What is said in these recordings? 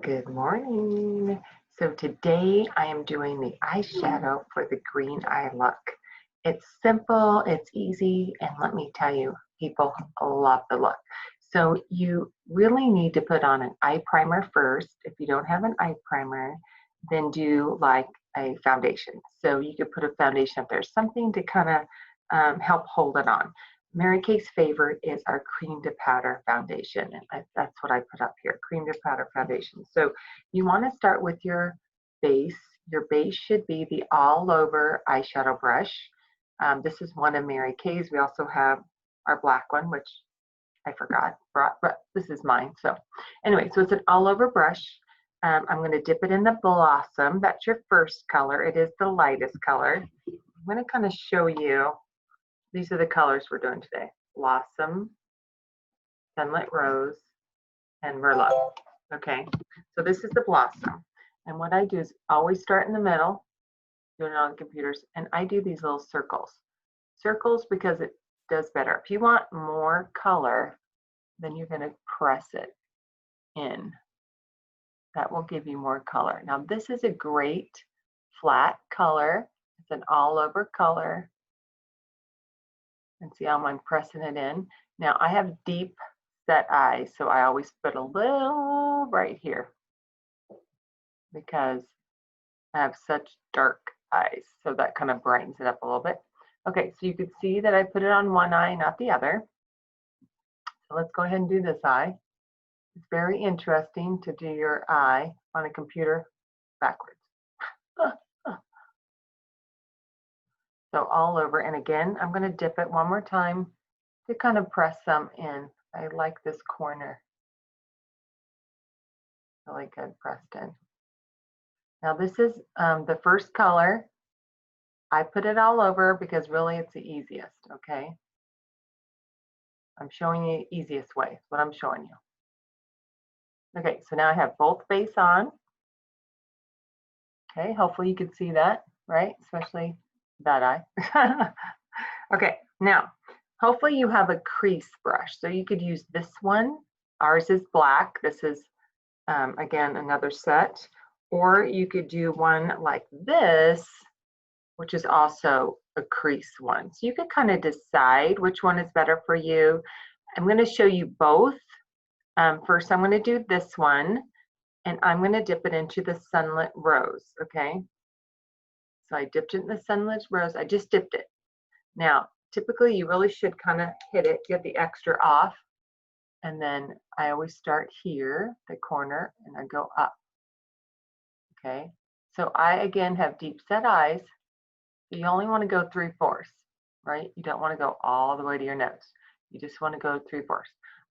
Good morning. So today I am doing the eyeshadow for the green eye look. It's simple, it's easy, and let me tell you, people love the look. So you really need to put on an eye primer first. If you don't have an eye primer, then do like a foundation. So you could put a foundation up there, something to kind of help hold it on. Mary Kay's favorite is our cream to powder foundation. And that's what I put up here, cream to powder foundation. So you want to start with your base. Your base should be the all over eyeshadow brush. This is one of Mary Kay's. We also have our black one, which I forgot, but this is mine. So anyway, so it's an all over brush. I'm going to dip it in the Blossom. That's your first color. It is the lightest color. I'm going to kind of show you. These are the colors we're doing today. Blossom, Sunlit Rose, and Merlot. Okay, so this is the Blossom. And what I do is always start in the middle, doing it on computers, and I do these little circles. Circles because it does better. If you want more color, then you're going to press it in. That will give you more color. Now this is a great flat color. It's an all over color. And see how I'm pressing it in. Now I have deep set eyes, so I always put a little right here because I have such dark eyes. So that kind of brightens it up a little bit. Okay, so you can see that I put it on one eye, not the other. So let's go ahead and do this eye. It's very interesting to do your eye on a computer backwards. So all over, and again, I'm going to dip it one more time to kind of press some in. I like this corner. Really good pressed in. Now this is the first color. I put it all over because really it's the easiest, okay? I'm showing you the easiest way, is what I'm showing you. Okay, so now I have both base on. Okay, hopefully you can see that, right? Especially that eye. Okay, now, hopefully you have a crease brush. So you could use this one. Ours is black. This is, again, another set. Or you could do one like this, which is also a crease one. So you could kind of decide which one is better for you. I'm going to show you both. First, I'm going to do this one, and I'm going to dip it into the Sunlit Rose, okay? So I dipped it in the Sunlit Rose. I just dipped it. Now, typically you really should kind of hit it, get the extra off, and then I always start here, the corner, and I go up, okay? So I, again, have deep set eyes. So you only want to go 3/4, right? You don't want to go all the way to your nose. You just want to go 3/4.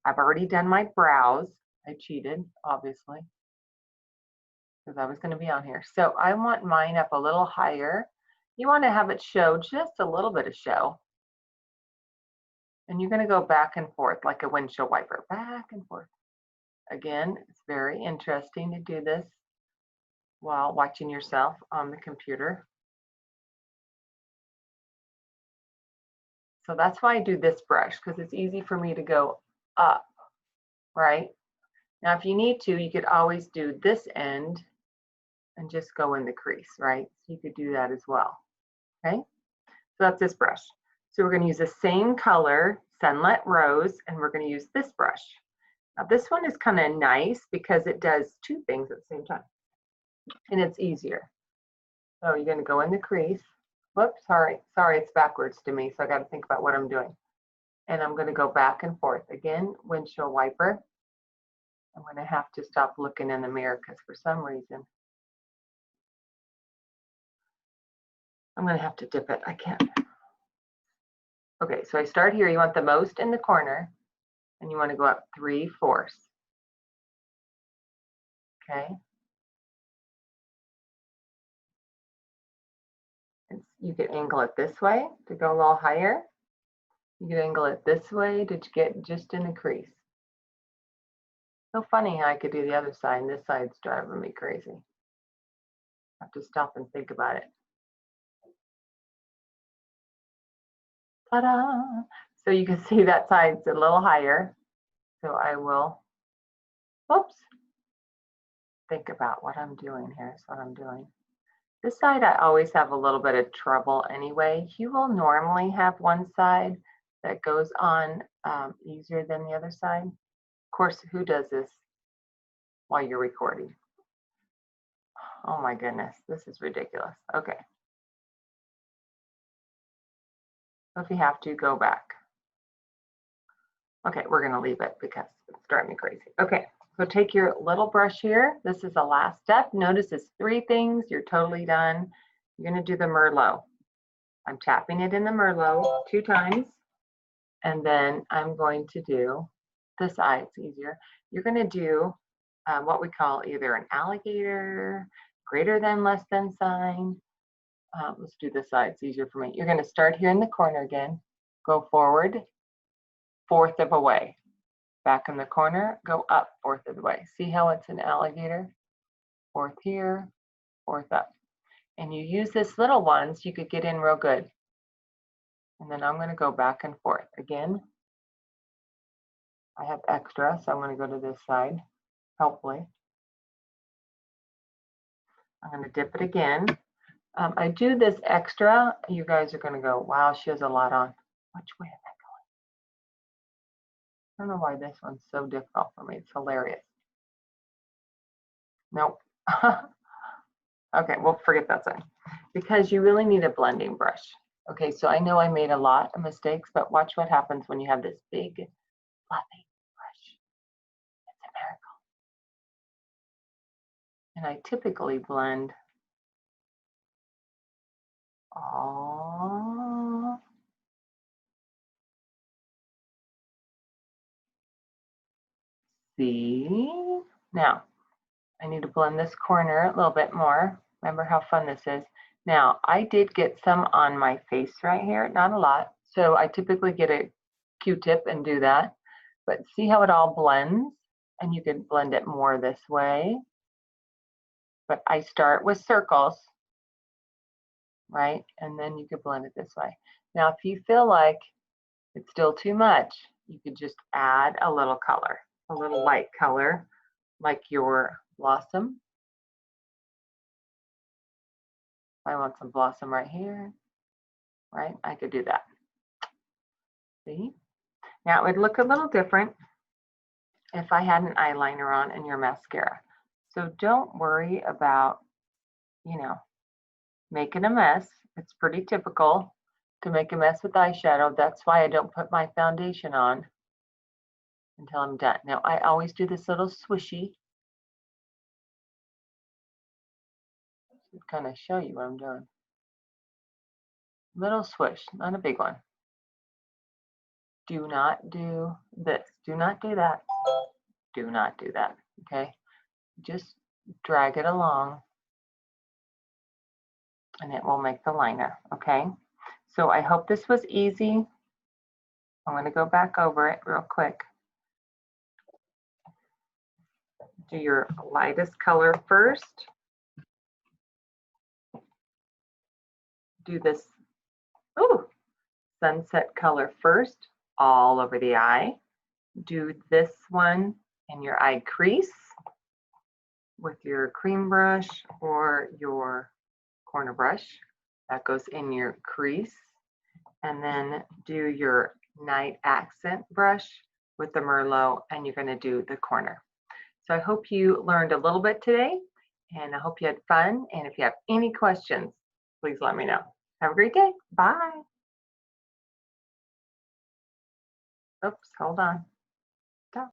I've already done my brows. I cheated, obviously, because I was going to be on here. So I want mine up a little higher. You want to have it show just a little bit of show. And you're going to go back and forth like a windshield wiper, back and forth. Again, it's very interesting to do this while watching yourself on the computer. So that's why I do this brush, because it's easy for me to go up, right? Now, if you need to, you could always do this end and just go in the crease, right? So you could do that as well, okay? So that's this brush. So we're going to use the same color, Sunlit Rose, and we're going to use this brush. Now this one is kind of nice because it does two things at the same time, and it's easier. So you're going to go in the crease. Whoops, sorry, it's backwards to me, so I got to think about what I'm doing. And I'm going to go back and forth. Again, windshield wiper. I'm going to have to stop looking in the mirror because for some reason, I'm going to have to dip it. I can't. Okay, so I start here. You want the most in the corner, and you want to go up 3/4. Okay. You can angle it this way to go a little higher. You can angle it this way to get just in the crease. So funny how I could do the other side, and this side's driving me crazy. I have to stop and think about it. Ta-da! So you can see that side's a little higher. So I will, whoops, think about what I'm doing. Here's what I'm doing. This side I always have a little bit of trouble anyway. You will normally have one side that goes on easier than the other side. Of course, who does this while you're recording? Oh my goodness, this is ridiculous. Okay. So if you have to, go back. Okay, we're gonna leave it because it's driving me crazy. Okay, so take your little brush here. This is the last step. Notice it's 3 things, you're totally done. You're gonna do the Merlot. I'm tapping it in the Merlot 2 times, and then I'm going to do this eye, it's easier. You're gonna do what we call either an alligator, greater than, less than sign. Let's do this side, it's easier for me. You're gonna start here in the corner again, go forward, 1/4 of a way. Back in the corner, go up 1/4 of the way. See how it's an alligator? 4th here, 4th up. And you use this little one so you could get in real good. And then I'm gonna go back and forth. Again, I have extra, so I'm gonna go to this side, hopefully. I'm gonna dip it again. I do this extra. You guys are gonna go, wow, she has a lot on. Which way am I going? I don't know why this one's so difficult for me. It's hilarious. Nope. Okay, well, forget that side. Because you really need a blending brush. Okay, so I know I made a lot of mistakes, but watch what happens when you have this big, fluffy brush. It's a miracle. And I typically blend all. See? Now, I need to blend this corner a little bit more. Remember how fun this is. Now, I did get some on my face right here, not a lot. So I typically get a Q-tip and do that. But see how it all blends? And you can blend it more this way. But I start with circles, right? And then you could blend it this way. Now, if you feel like it's still too much, you could just add a little color, a little light color, like your blossom. I want some blossom right here, right? I could do that. See? Now, it would look a little different if I had an eyeliner on and your mascara. So don't worry about, you know, making a mess. It's pretty typical to make a mess with eyeshadow. That's why I don't put my foundation on until I'm done. Now, I always do this little swishy to kind of show you what I'm doing. Little swish, not a big one. Do not do this. Do not do that. Do not do that, okay? Just drag it along and it will make the liner, okay? So I hope this was easy. I'm gonna go back over it real quick. Do your lightest color first. Do this, ooh, sunset color first, all over the eye. Do this one in your eye crease with your cream brush or your corner brush. That goes in your crease. And then do your night accent brush with the Merlot, and you're gonna do the corner. So I hope you learned a little bit today, and I hope you had fun. And if you have any questions, please let me know. Have a great day. Bye. Oops, hold on. Stop.